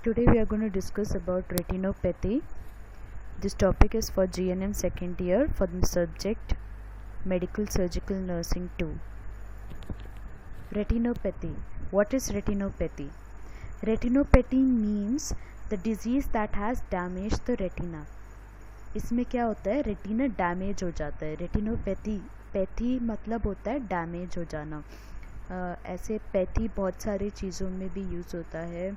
Today we are going to discuss about retinopathy. This topic is for GNM second year for the subject Medical Surgical Nursing 2. Retinopathy. What is retinopathy? Retinopathy means the disease that has damaged the retina. इसमें क्या होता है, retina damage हो जाता है. Retinopathy मतलब होता है डैमेज हो जाना. ऐसे पैथी बहुत सारी चीज़ों में भी यूज़ होता है,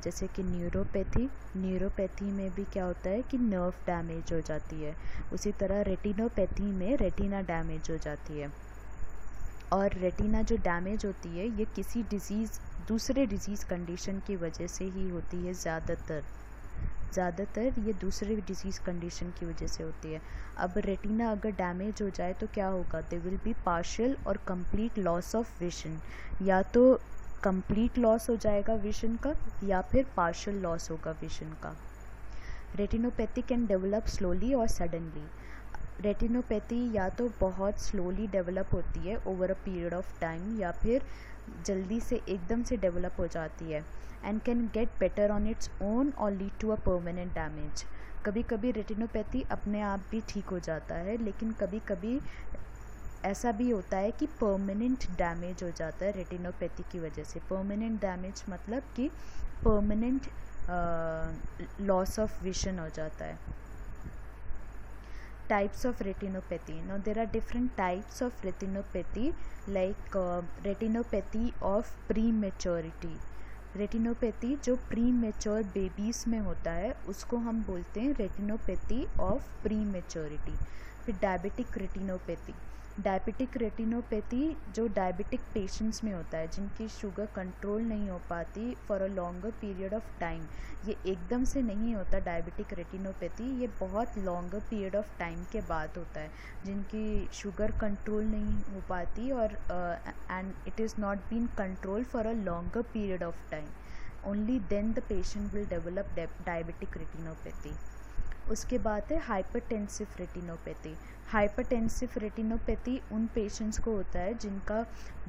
जैसे कि न्यूरोपैथी में भी क्या होता है कि नर्व डैमेज हो जाती है. उसी तरह रेटिनोपैथी में रेटिना डैमेज हो जाती है. और रेटिना जो डैमेज होती है ये किसी दूसरे डिज़ीज़ कंडीशन की वजह से ही होती है. ज़्यादातर ये दूसरे डिजीज़ कंडीशन की वजह से होती है. अब रेटिना अगर डैमेज हो जाए तो क्या होगा, दे विल बी पार्शियल और कंप्लीट लॉस ऑफ विजन. या तो कंप्लीट लॉस हो जाएगा विजन का या फिर पार्शियल लॉस होगा विजन का. रेटिनोपैथी कैन डेवलप स्लोली और सडनली. रेटिनोपैथी या तो बहुत स्लोली डेवलप होती है over a period of time, या फिर जल्दी से एकदम से डेवलप हो जाती है. And can get better on its own और lead to a permanent damage. कभी कभी रेटिनोपैथी अपने आप भी ठीक हो जाता है, लेकिन कभी कभी ऐसा भी होता है कि परमानेंट डैमेज हो जाता है रेटिनोपैथी की वजह से. परमानेंट डैमेज मतलब कि परमानेंट लॉस ऑफ विजन हो जाता है. Types of retinopathy. Now there are different types of retinopathy, like retinopathy of prematurity. Retinopathy जो प्रीमेच्योर बेबीज़ में होता है उसको हम बोलते हैं रेटिनोपैथी ऑफ प्रीमेच्योरिटी. फिर डायबिटिक रेटिनोपैथी जो डायबिटिक पेशेंट्स में होता है, जिनकी शुगर कंट्रोल नहीं हो पाती for a longer period of time. ये एकदम से नहीं होता डायबिटिक रेटिनोपैथी, ये बहुत लॉन्गर पीरियड ऑफ टाइम के बाद होता है, जिनकी शुगर कंट्रोल नहीं हो पाती और and it is not been control for a longer period of time. Only then the patient will develop diabetic retinopathy. उसके बाद है हाइपरटेंसिव रेटिनोपैथी. हाइपरटेंसिव रेटिनोपैथी उन पेशेंट्स को होता है जिनका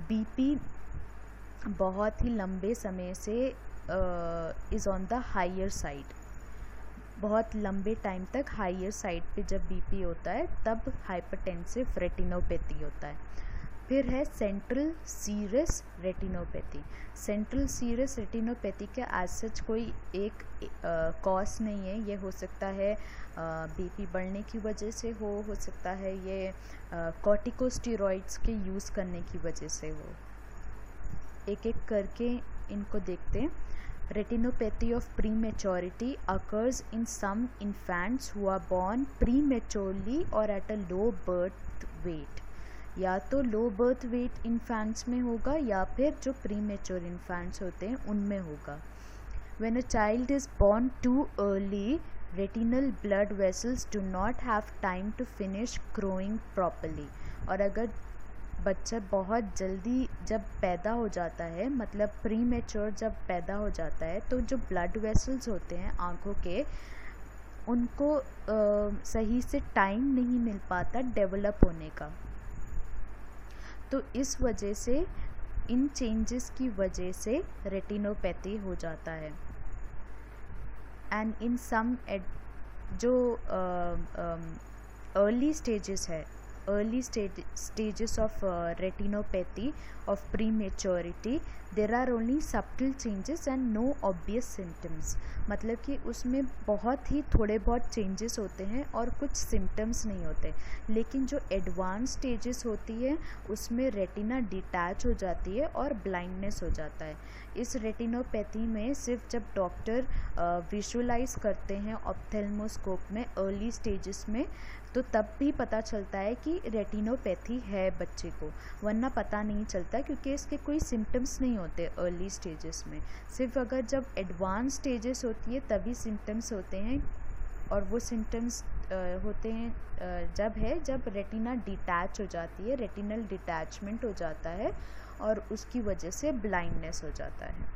बीपी बहुत ही लंबे समय से is on the higher side. बहुत लंबे टाइम तक हायर साइड पे जब बीपी होता है तब हाइपरटेंसिव रेटिनोपैथी होता है. फिर है central serous retinopathy. Central serous retinopathy का एज सच कोई एक कॉज नहीं है. ये हो सकता है बीपी बढ़ने की वजह से हो सकता है ये कॉर्टिकोस्टेरॉइड्स के यूज़ करने की वजह से हो. एक एक करके इनको देखते हैं. Retinopathy of prematurity occurs in some infants who are born prematurely और at a low birth weight. या तो लो बर्थ वेट इन्फेंट्स में होगा या फिर जो प्रीमेच्योर इन्फेंट्स होते हैं उनमें होगा. When a child is born too early, retinal blood vessels do not have time to finish growing properly. और अगर बच्चा बहुत जल्दी जब पैदा हो जाता है, मतलब प्रीमेच्योर जब पैदा हो जाता है, तो जो ब्लड वेसल्स होते हैं आँखों के, उनको सही से टाइम नहीं मिल पाता डेवलप होने का. तो इस वजह से इन चेंजेस की वजह से रेटिनोपैथी हो जाता है. एंड इन सम जो early stages of retinopathy of prematurity, there are only subtle changes and no obvious symptoms. मतलब कि उसमें बहुत ही थोड़े बहुत चेंजेस होते हैं और कुछ सिम्टम्स नहीं होते. लेकिन जो एडवांस स्टेजेस होती है उसमें रेटिना डिटैच हो जाती है और ब्लाइंडनेस हो जाता है. इस रेटिनोपैथी में सिर्फ जब डॉक्टर विजुअलाइज करते हैं ऑप्थेल्मोस्कोप में अर्ली स्टेजेस में, तो तब भी पता चलता है कि रेटिनोपैथी है बच्चे को, वरना पता नहीं चलता क्योंकि इसके कोई सिम्टम्स नहीं होते अर्ली स्टेजेस में. सिर्फ अगर जब एडवांस स्टेजेस होती है तभी सिम्टम्स होते हैं. और वो सिम्टम्स होते हैं जब रेटिना डिटैच हो जाती है, रेटिनल डिटैचमेंट हो जाता है और उसकी वजह से ब्लाइंडनेस हो जाता है.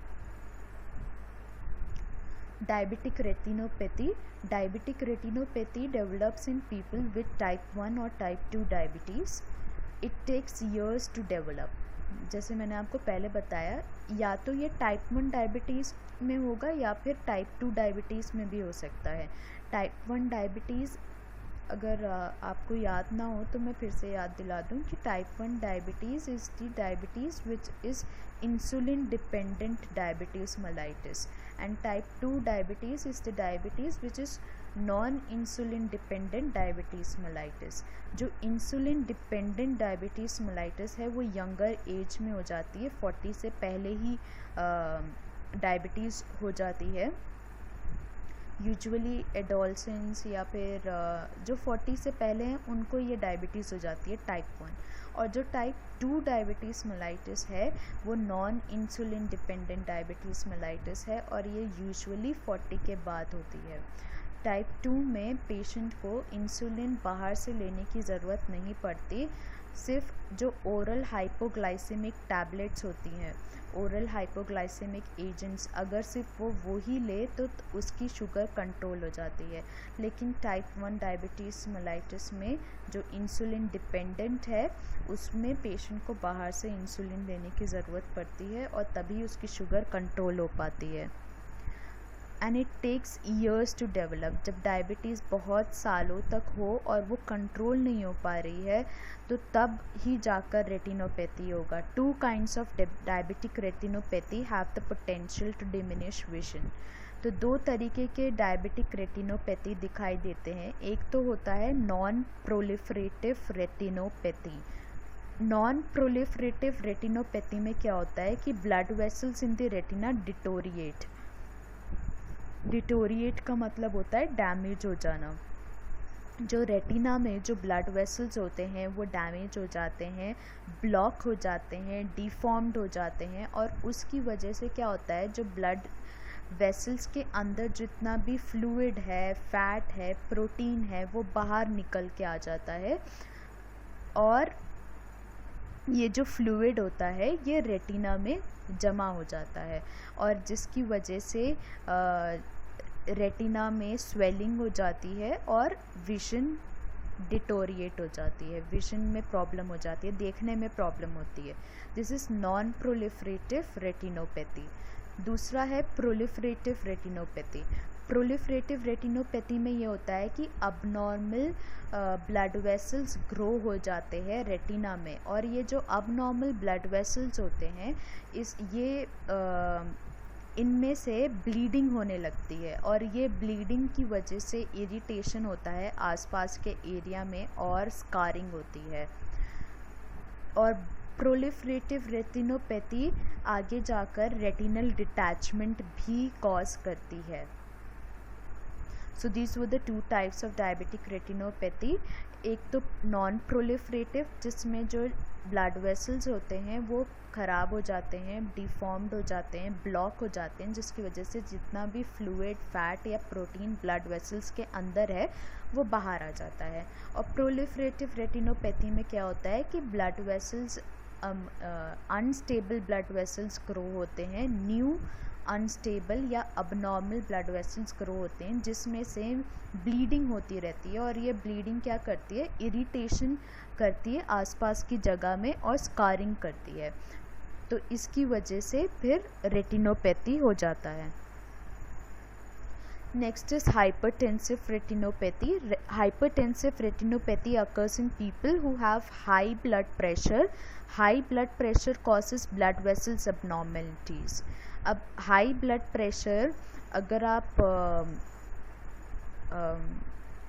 Diabetic retinopathy develops in people with type 1 or type 2 diabetes. It takes years to develop. जैसे मैंने आपको पहले बताया, या तो ये टाइप 1 डायबिटीज़ में होगा या फिर टाइप 2 डायबिटीज़ में भी हो सकता है। टाइप 1 डायबिटीज़ अगर आपको याद ना हो तो मैं फिर से याद दिला दूं कि type 1 diabetes is the diabetes which is insulin dependent diabetes mellitus, and type 2 diabetes is the diabetes which is non insulin dependent diabetes mellitus। जो इंसुलिन डिपेंडेंट डायबिटीज़ mellitus है वो यंगर एज में हो जाती है, 40 से पहले ही डायबिटीज़ हो जाती है। यूजुअली एडोलसेंस या फिर जो 40 से पहले हैं उनको ये डायबिटीज़ हो जाती है टाइप 1। और जो टाइप 2 डायबिटीज़ mellitus है वो non insulin dependent diabetes mellitus है और ये यूजुअली 40 के बाद होती है। टाइप 2 में पेशेंट को इंसुलिन बाहर से लेने की ज़रूरत नहीं पड़ती, सिर्फ जो ओरल हाइपोग्लाइसेमिक टैबलेट्स होती हैं, ओरल हाइपोग्लाइसेमिक एजेंट्स, अगर सिर्फ वो ही ले तो उसकी शुगर कंट्रोल हो जाती है। लेकिन टाइप 1 डायबिटीज़ mellitus में जो इंसुलिन डिपेंडेंट है उसमें पेशेंट को बाहर से इंसुलिन लेने की ज़रूरत पड़ती है और तभी उसकी शुगर कंट्रोल हो पाती है। And it takes years to develop. जब डायबिटीज़ बहुत सालों तक हो और वो कंट्रोल नहीं हो पा रही है तो तब ही जाकर रेटिनोपैथी होगा। 2 kinds of diabetic retinopathy have the potential to diminish vision. तो 2 तरीके के डायबिटिक रेटिनोपैथी दिखाई देते हैं। एक तो होता है non proliferative retinopathy. Non proliferative retinopathy में क्या होता है कि blood vessels in the retina deteriorate. Deteriorate का मतलब होता है डैमेज हो जाना। जो रेटिना में जो ब्लड वेसल्स होते हैं वो डैमेज हो जाते हैं, ब्लॉक हो जाते हैं, डिफॉर्म्ड हो जाते हैं और उसकी वजह से क्या होता है, जो ब्लड वेसल्स के अंदर जितना भी फ्लूइड है, फैट है, प्रोटीन है, वो बाहर निकल के आ जाता है और ये जो फ्लूइड होता है ये रेटिना में जमा हो जाता है और जिसकी वजह से रेटिना में स्वेलिंग हो जाती है और विजन डिटोरिएट हो जाती है, विजन में प्रॉब्लम हो जाती है, देखने में प्रॉब्लम होती है। This is non proliferative retinopathy. दूसरा है प्रोलिफरेटिव रेटिनोपैथी। प्रोलिफरेटिव रेटिनोपैथी में ये होता है कि अबनॉर्मल ब्लड वेसल्स ग्रो हो जाते हैं रेटिना में और ये जो अबनॉर्मल ब्लड वेसल्स होते हैं इनमें से ब्लीडिंग होने लगती है और ये ब्लीडिंग की वजह से इरिटेशन होता है आसपास के एरिया में और स्कारिंग होती है। और प्रोलिफरेटिव रेटिनोपैथी आगे जाकर रेटिनल डिटैचमेंट भी कॉज करती है। So these were the 2 types of diabetic retinopathy. एक तो नॉन प्रोलिफरेटिव जिसमें जो ब्लड वेसल्स होते हैं वो ख़राब हो जाते हैं, डिफॉर्म्ड हो जाते हैं, ब्लॉक हो जाते हैं, जिसकी वजह से जितना भी फ्लूइड, फैट या प्रोटीन ब्लड वेसल्स के अंदर है वो बाहर आ जाता है। और प्रोलिफरेटिव रेटिनोपैथी में क्या होता है कि blood vessels unstable blood vessels grow होते हैं, न्यू अनस्टेबल या अबनॉर्मल ब्लड वेसल्स ग्रो होते हैं जिसमें से ब्लीडिंग होती रहती है और ये ब्लीडिंग क्या करती है, इरिटेशन करती है आसपास की जगह में और स्कारिंग करती है, तो इसकी वजह से फिर रेटिनोपैथी हो जाता है। Next is hypertensive retinopathy. Hypertensive retinopathy occurs in people who have high blood pressure. High blood pressure causes blood vessels abnormalities. अब हाई ब्लड प्रेशर अगर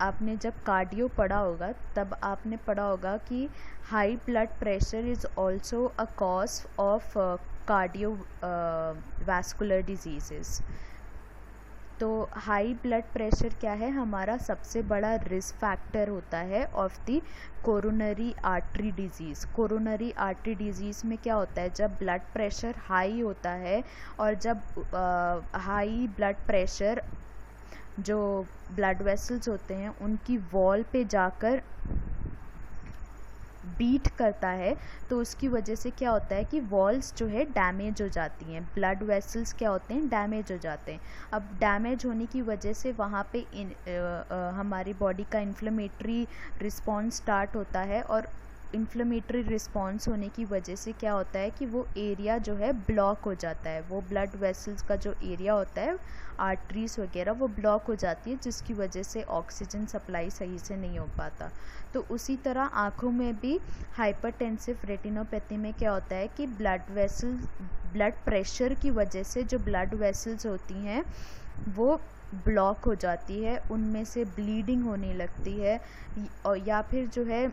आपने जब कार्डियो पढ़ा होगा तब आपने पढ़ा होगा कि high blood pressure is also a cause of cardio vascular diseases. तो हाई ब्लड प्रेशर क्या है, हमारा सबसे बड़ा रिस्क फैक्टर होता है of the coronary artery disease. Coronary artery disease में क्या होता है, जब ब्लड प्रेशर हाई होता है और जब हाई ब्लड प्रेशर जो ब्लड वेसल्स होते हैं उनकी वॉल पे जाकर बीट करता है तो उसकी वजह से क्या होता है कि वॉल्स जो है डैमेज हो जाती हैं, ब्लड वेसल्स क्या होते हैं, डैमेज हो जाते हैं। अब डैमेज होने की वजह से वहाँ पे हमारी बॉडी का इन्फ्लेमेटरी रिस्पॉन्स स्टार्ट होता है और इन्फ्लेमेटरी रिस्पॉन्स होने की वजह से क्या होता है कि वो एरिया जो है ब्लॉक हो जाता है, वो ब्लड वेसल्स का जो एरिया होता है, आर्टरीज वगैरह, वो ब्लॉक हो जाती है, जिसकी वजह से ऑक्सीजन सप्लाई सही से नहीं हो पाता। तो उसी तरह आँखों में भी हाइपरटेंसिव रेटिनोपैथी में क्या होता है कि ब्लड प्रेशर की वजह से जो ब्लड वेसल्स होती हैं वो ब्लॉक हो जाती है, उनमें से ब्लीडिंग होने लगती है, और या फिर जो है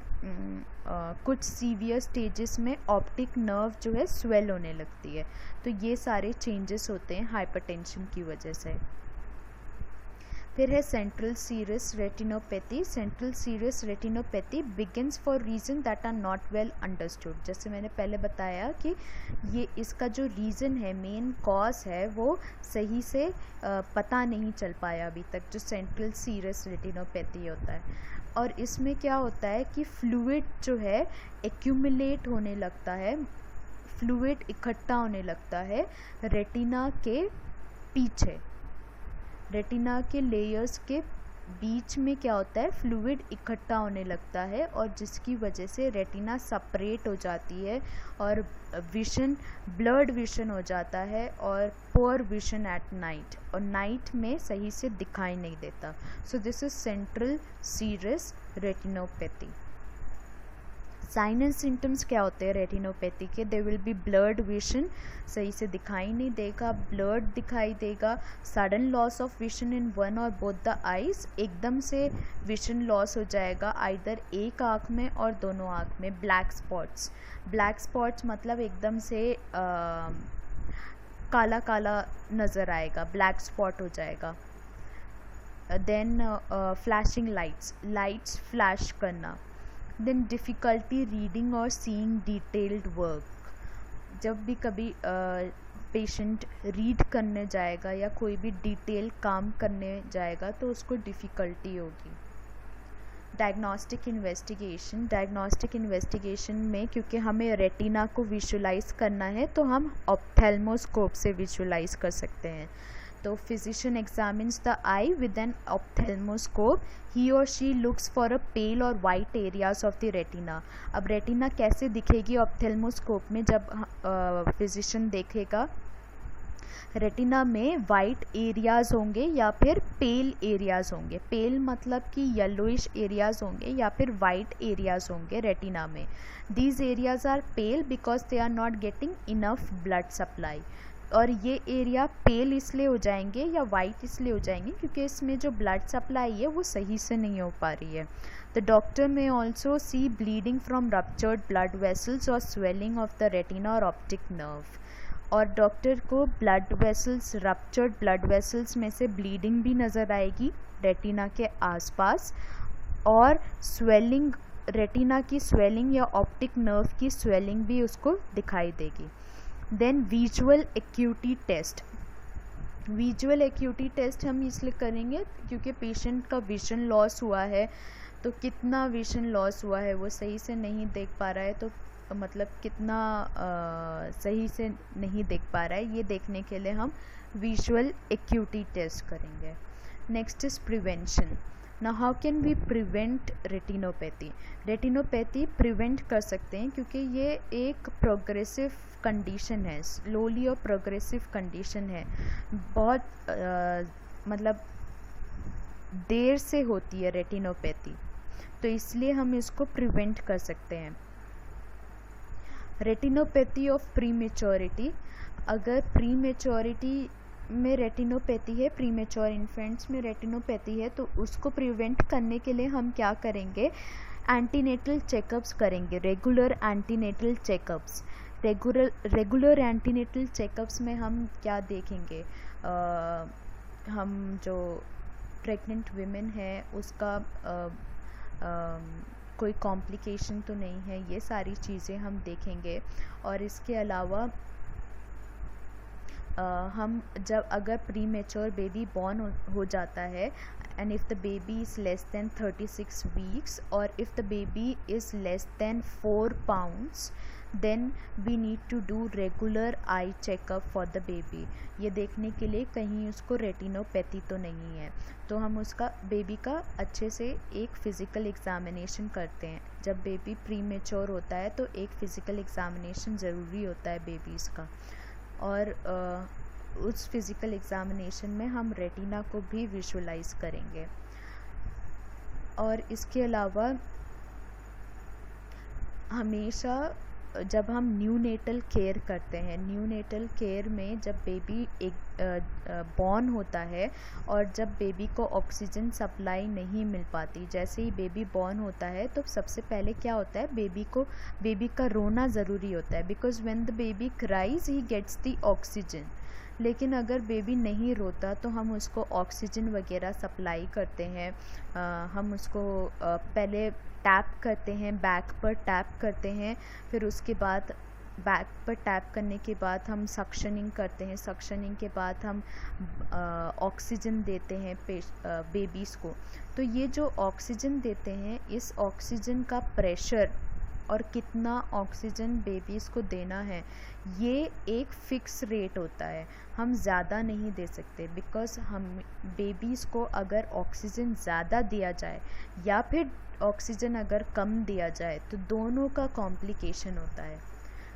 कुछ सीवियर स्टेजेस में ऑप्टिक नर्व जो है स्वेल होने लगती है। तो ये सारे चेंजेस होते हैं हाइपरटेंशन की वजह से। फिर है central serous retinopathy. Central serous retinopathy begins for reason that are not well understood. जैसे मैंने पहले बताया कि ये इसका जो रीज़न है, मेन कॉज है, वो सही से पता नहीं चल पाया अभी तक, जो सेंट्रल सीरस रेटिनोपैथी होता है। और इसमें क्या होता है कि फ्लूइड जो है एक्यूमुलेट होने लगता है, फ्लूइड इकट्ठा होने लगता है रेटिना के पीछे, रेटिना के लेयर्स के बीच में क्या होता है, फ्लूइड इकट्ठा होने लगता है, और जिसकी वजह से रेटिना सेपरेट हो जाती है और विजन, ब्लर्ड विजन हो जाता है, और पुअर विजन एट नाइट, और नाइट में सही से दिखाई नहीं देता। So this is central serous retinopathy. Sign and symptoms क्या होते हैं रेटिनोपैथी के? They will be blurred vision, सही से दिखाई नहीं देगा, ब्लर्ड दिखाई देगा, sudden loss of vision in one or both the eyes, एकदम से विजन लॉस हो जाएगा आइदर एक आँख में और दोनों आँख में। ब्लैक स्पॉट्स, ब्लैक स्पॉट्स मतलब एकदम से काला काला नज़र आएगा, ब्लैक स्पॉट हो जाएगा। देन फ्लैशिंग लाइट्स फ्लैश करना। देन डिफ़िकल्टी रीडिंग और सीइंग डिटेल्ड वर्क, जब भी कभी पेशेंट रीड करने जाएगा या कोई भी डिटेल काम करने जाएगा तो उसको डिफ़िकल्टी होगी। डायग्नोस्टिक इन्वेस्टिगेशन में क्योंकि हमें रेटिना को विजुलाइज करना है तो हम ऑप्थेल्मोस्कोप से विजुलाइज कर सकते हैं। तो physician examines the eye with an ophthalmoscope. He or she looks for a pale or white areas of the retina. अब रेटिना कैसे दिखेगी ऑप्थेल्मोस्कोप में? जब फिजिशियन देखेगा रेटिना में वाइट एरियाज़ होंगे या फिर पेल एरियाज़ होंगे। पेल मतलब कि येलोइश एरियाज़ होंगे या फिर वाइट एरियाज़ होंगे रेटिना में। These areas are pale because they are not getting enough blood supply. और ये एरिया पेल इसलिए हो जाएंगे या वाइट इसलिए हो जाएंगे क्योंकि इसमें जो ब्लड सप्लाई है वो सही से नहीं हो पा रही है। द डॉक्टर में also see bleeding from ruptured blood vessels और स्वेलिंग ऑफ द रेटिना और ऑप्टिक नर्व। और डॉक्टर को blood vessels, ruptured blood vessels में से ब्लीडिंग भी नज़र आएगी रेटिना के आसपास, और स्वेलिंग, रेटिना की स्वेलिंग या ऑप्टिक नर्व की स्वेलिंग भी उसको दिखाई देगी। Then visual acuity test. Visual acuity test हम इसलिए करेंगे क्योंकि पेशेंट का विजन लॉस हुआ है, तो कितना विजन लॉस हुआ है, वो सही से नहीं देख पा रहा है, तो मतलब कितना सही से नहीं देख पा रहा है, ये देखने के लिए हम विजुअल एक्यूटी टेस्ट करेंगे। Next is prevention. ना how can we prevent retinopathy? Retinopathy prevent कर सकते हैं क्योंकि ये एक प्रोग्रेसिव कंडीशन है, स्लोली और प्रोग्रेसिव कंडीशन है, बहुत मतलब देर से होती है रेटिनोपैथी, तो इसलिए हम इसको प्रिवेंट कर सकते हैं। Retinopathy of prematurity. अगर प्रीमेच्योरिटी में रेटिनोपैथी है, प्रीमेच्योर इन्फेंट्स में रेटिनोपैथी है, तो उसको प्रिवेंट करने के लिए हम क्या करेंगे? एंटीनेटल चेकअप्स करेंगे, regular antenatal checkups. Regular antenatal checkups में हम क्या देखेंगे? हम जो प्रेग्नेंट वीमेन है उसका कोई कॉम्प्लिकेशन तो नहीं है, ये सारी चीज़ें हम देखेंगे। और इसके अलावा हम जब अगर प्री मेच्योर बेबी बॉर्न हो जाता है and if the baby is less than 36 weeks or if the baby is less than 4 pounds then we need to do regular eye checkup for the baby, ये देखने के लिए कहीं उसको retinopathy तो नहीं है। तो हम उसका बेबी का अच्छे से एक फ़िज़िकल एग्ज़ामिनेशन करते हैं। जब बेबी प्री मेच्योर होता है तो एक फ़िज़िकल एग्ज़ामिनेशन ज़रूरी होता है बेबीज़ का, और उस फिज़िकल एग्ज़ामिनेशन में हम रेटिना को भी विजुलाइज करेंगे। और इसके अलावा हमेशा जब हम न्यूनेटल केयर करते हैं, न्यूनेटल केयर में जब बेबी एक बॉर्न होता है और जब बेबी को ऑक्सीजन सप्लाई नहीं मिल पाती, जैसे ही बेबी बॉर्न होता है तो सबसे पहले क्या होता है, बेबी का रोना ज़रूरी होता है, because when the baby cries he gets the oxygen. लेकिन अगर बेबी नहीं रोता तो हम उसको ऑक्सीजन वगैरह सप्लाई करते हैं। हम उसको पहले टैप करते हैं, बैक पर टैप करते हैं, फिर उसके बाद बैक पर टैप करने के बाद हम सक्शनिंग करते हैं, सक्शनिंग के बाद हम ऑक्सीजन देते हैं बेबीज़ को। तो ये जो ऑक्सीजन देते हैं, इस ऑक्सीजन का प्रेशर और कितना ऑक्सीजन बेबीज़ को देना है, ये एक फ़िक्स रेट होता है। हम ज़्यादा नहीं दे सकते, बिकॉज़ हम बेबीज़ को अगर ऑक्सीजन ज़्यादा दिया जाए या फिर ऑक्सीजन अगर कम दिया जाए तो दोनों का कॉम्प्लिकेशन होता है।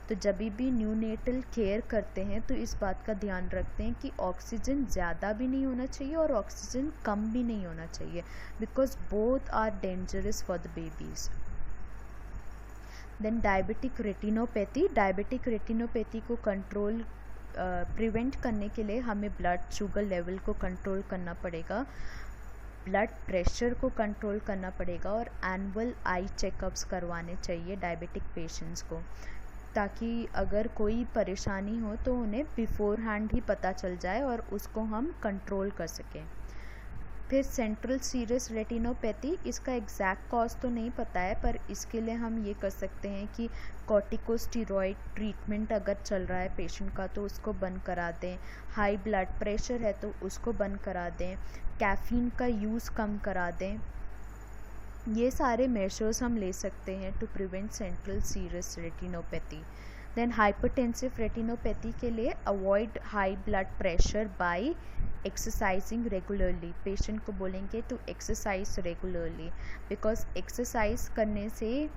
तो जब भी न्यूनेटल केयर करते हैं तो इस बात का ध्यान रखते हैं कि ऑक्सीजन ज़्यादा भी नहीं होना चाहिए और ऑक्सीजन कम भी नहीं होना चाहिए, because both are dangerous for the babies. Then diabetic retinopathy को कंट्रोल प्रिवेंट करने के लिए हमें ब्लड शुगर लेवल को कंट्रोल करना पड़ेगा, ब्लड प्रेशर को कंट्रोल करना पड़ेगा और एनुअल आई चेकअप्स करवाने चाहिए डायबिटिक पेशेंट्स को, ताकि अगर कोई परेशानी हो तो उन्हें बिफोर हैंड ही पता चल जाए और उसको हम कंट्रोल कर सकें। फिर सेंट्रल सीरियस रेटिनोपैथी, इसका एग्जैक्ट कॉज तो नहीं पता है, पर इसके लिए हम ये कर सकते हैं कि कॉर्टिकोस्टेरॉइड ट्रीटमेंट अगर चल रहा है पेशेंट का तो उसको बंद करा दें, हाई ब्लड प्रेशर है तो उसको बंद करा दें, कैफ़ीन का यूज़ कम करा दें। ये सारे मेजर्स हम ले सकते हैं to prevent central serious retinopathy. Then hypertensive retinopathy के लिए avoid high blood pressure by exercising regularly. Patient को बोलेंगे to exercise regularly, because exercise करने से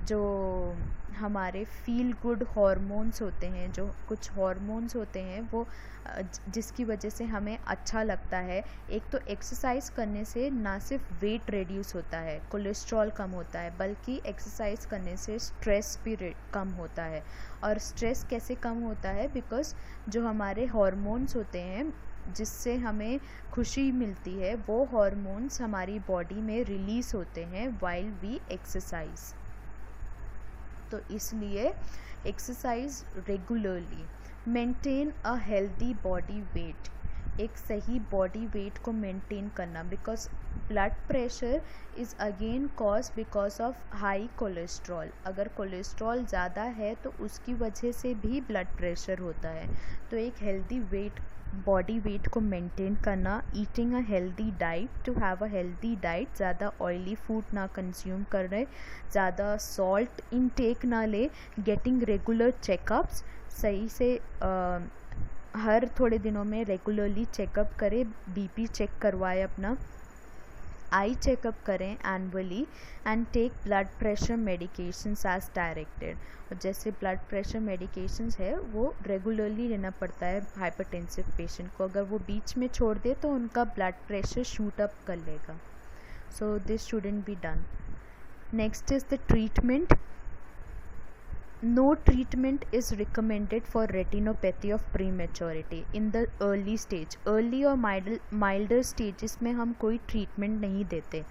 जो हमारे फील गुड हॉर्मोन्स होते हैं, जो कुछ हॉर्मोन्स होते हैं वो जिसकी वजह से हमें अच्छा लगता है। एक तो एक्सरसाइज करने से ना सिर्फ वेट रिड्यूस होता है, कोलेस्ट्रॉल कम होता है, बल्कि एक्सरसाइज करने से स्ट्रेस भी कम होता है। और स्ट्रेस कैसे कम होता है, बिकॉज जो हमारे हॉर्मोन्स होते हैं जिससे हमें खुशी मिलती है, वो हॉर्मोन्स हमारी बॉडी में रिलीज़ होते हैं व्हाइल वी एक्सरसाइज। तो इसलिए exercise regularly. Maintain a healthy body weight, एक सही बॉडी वेट को मेंटेन करना, because blood pressure is again cause because of high cholesterol. अगर कोलेस्ट्रॉल ज़्यादा है तो उसकी वजह से भी ब्लड प्रेशर होता है। तो एक हेल्दी बॉडी वेट को मेंटेन करना, eating a healthy diet, to have a healthy diet, ज़्यादा ऑयली फूड ना कंज्यूम कर रहे, ज़्यादा सॉल्ट इनटेक ना ले, गेटिंग रेगुलर चेकअप्स, सही से हर थोड़े दिनों में रेगुलरली चेकअप करें, बीपी चेक करवाए अपना, आई चेकअप करें annually, and take blood pressure medications as directed. और जैसे ब्लड प्रेशर मेडिकेशंस है वो रेगुलरली लेना पड़ता है हाइपरटेंसिव पेशेंट को, अगर वो बीच में छोड़ दे तो उनका ब्लड प्रेशर शूट अप कर लेगा। So this shouldn't be done. Next is the treatment. No treatment is recommended for retinopathy of prematurity in the early stage. Early और milder stages में हम कोई ट्रीटमेंट नहीं देते,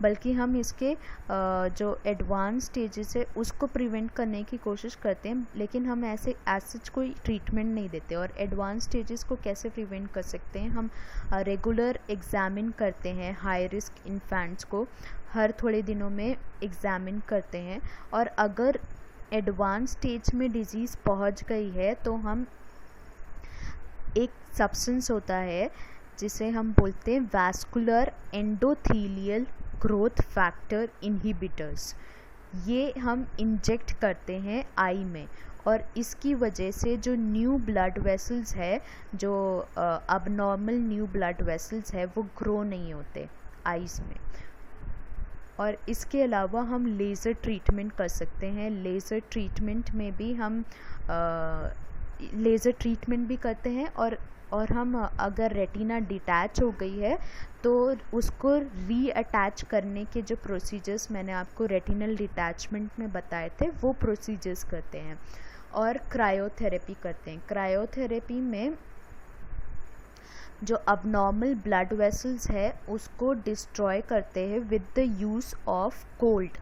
बल्कि हम इसके जो एडवांस स्टेजेस है उसको प्रिवेंट करने की कोशिश करते हैं, लेकिन हम ऐसे सच कोई ट्रीटमेंट नहीं देते। और एडवांस स्टेजेस को कैसे प्रिवेंट कर सकते हैं, हम रेगुलर एग्ज़ामिन करते हैं हाई रिस्क इन्फेंट्स को, हर थोड़े दिनों में एग्ज़ामिन करते हैं, और अगर एडवांस स्टेज में डिजीज़ पहुंच गई है तो हम एक सब्सटेंस होता है जिसे हम बोलते हैं vascular endothelial growth factor inhibitors. ये हम इंजेक्ट करते हैं आई में, और इसकी वजह से जो न्यू ब्लड वेसल्स है, जो अबनॉर्मल न्यू ब्लड वेसल्स है, वो ग्रो नहीं होते आईज़ में। और इसके अलावा हम लेज़र ट्रीटमेंट कर सकते हैं। लेज़र ट्रीटमेंट में भी हम लेज़र ट्रीटमेंट भी करते हैं, और हम अगर रेटिना डिटैच हो गई है तो उसको रीअटैच करने के जो प्रोसीजर्स मैंने आपको रेटिनल डिटैचमेंट में बताए थे, वो प्रोसीजर्स करते हैं। और क्रायोथेरेपी करते हैं। क्रायोथेरेपी में जो अबनॉर्मल ब्लड वेसल्स है उसको डिस्ट्रॉय करते हैं with the use of cold.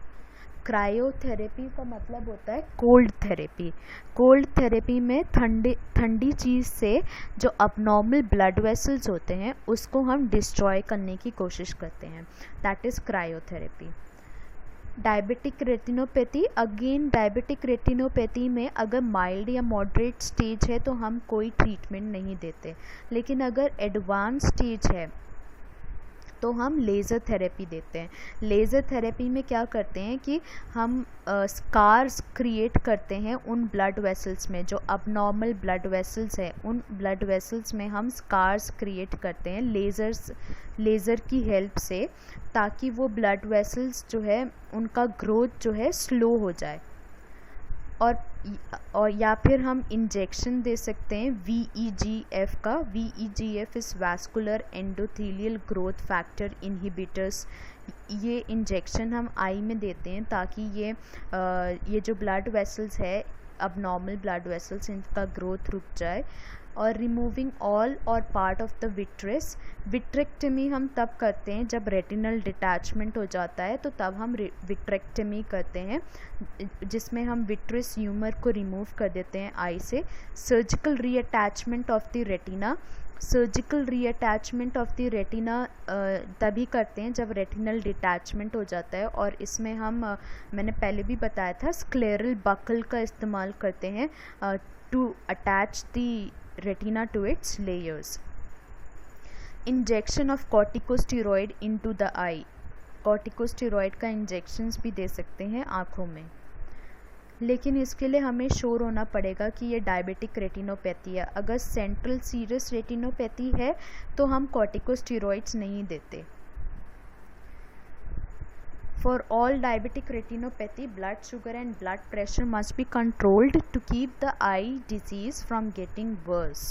Cryotherapy का मतलब होता है कोल्ड थेरेपी। कोल्ड थेरेपी में ठंडी चीज़ से जो अबनॉर्मल ब्लड वेसल्स होते हैं उसको हम डिस्ट्रॉय करने की कोशिश करते हैं, that is cryotherapy. Diabetic retinopathy, again diabetic retinopathy में अगर माइल्ड या मॉडरेट स्टेज है तो हम कोई ट्रीटमेंट नहीं देते, लेकिन अगर एडवांस स्टेज है तो हम लेज़र थेरेपी देते हैं। लेज़र थेरेपी में क्या करते हैं कि हम स्कार्स क्रिएट करते हैं उन ब्लड वेसल्स में, जो अबनॉर्मल ब्लड वेसल्स है उन ब्लड वेसल्स में हम स्कार्स क्रिएट करते हैं लेज़र की हेल्प से, ताकि वो ब्लड वेसल्स जो है उनका ग्रोथ जो है स्लो हो जाए। और या फिर हम इंजेक्शन दे सकते हैं VEGF का। VEGF is vascular endothelial growth factor inhibitors. ये इंजेक्शन हम आई में देते हैं ताकि ये जो ब्लड वेसल्स है, अबनॉर्मल ब्लड वेसल्स, इनका ग्रोथ रुक जाए। और रिमूविंग ऑल और part of the vitreous. Vitrectomy हम तब करते हैं जब रेटिनल डिटैचमेंट हो जाता है, तो तब हम विट्रेक्टमी करते हैं, जिसमें हम विट्रेस ह्यूमर को रिमूव कर देते हैं आई से। Surgical reattachment of the retina. Surgical reattachment of the retina तभी करते हैं जब रेटिनल डिटैचमेंट हो जाता है, और इसमें हम मैंने पहले भी बताया था, स्क्लेरल बकल का इस्तेमाल करते हैं to attach the retina to its layers. Injection of corticosteroid into the eye. corticosteroid का इंजेक्शंस भी दे सकते हैं आँखों में, लेकिन इसके लिए हमें श्योर होना पड़ेगा कि ये डायबिटिक रेटिनोपैथी है। अगर सेंट्रल सीरियस रेटिनोपैथी है तो हम corticosteroids नहीं देते। For all diabetic retinopathy, blood sugar and blood pressure must be controlled to keep the eye disease from getting worse.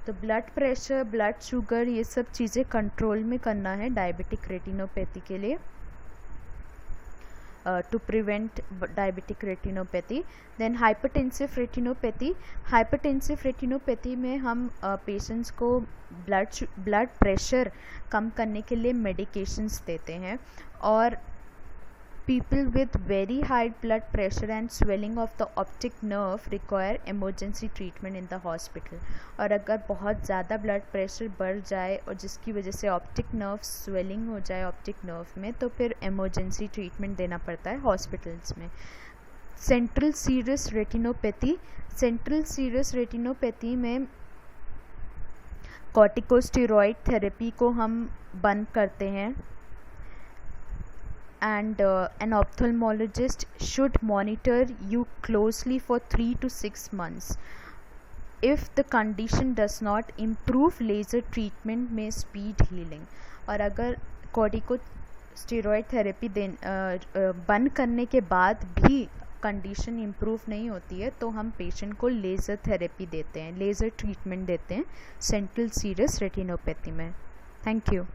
तो ब्लड प्रेशर, ब्लड शुगर, ये सब चीज़ें कंट्रोल में करना है डायबिटिक रेटिनोपैथी के लिए, to prevent diabetic retinopathy. Then hypertensive retinopathy. Hypertensive retinopathy में हम पेशेंट्स को ब्लड प्रेशर कम करने के लिए मेडिकेशंस देते हैं, और people with very high blood pressure and swelling of the optic nerve require emergency treatment in the hospital. और अगर बहुत ज़्यादा ब्लड प्रेशर बढ़ जाए और जिसकी वजह से ऑप्टिक नर्व स्वेलिंग हो जाए ऑप्टिक नर्व में, तो फिर एमरजेंसी ट्रीटमेंट देना पड़ता है हॉस्पिटल्स में। Central serious retinopathy. Central serious retinopathy में कॉर्टिकोस्टेरॉइड थेरेपी को हम बंद करते हैं, and an ophthalmologist should monitor you closely for 3 to 6 months. If the condition does not improve, laser treatment may speed healing. और अगर कॉर्टिकोस्टेरॉइड थेरेपी बंद करने के बाद भी कंडीशन इम्प्रूव नहीं होती है तो हम पेशेंट को लेज़र थेरेपी देते हैं, लेज़र ट्रीटमेंट देते हैं सेंट्रल सीरियस रेटिनोपैथी में। Thank you.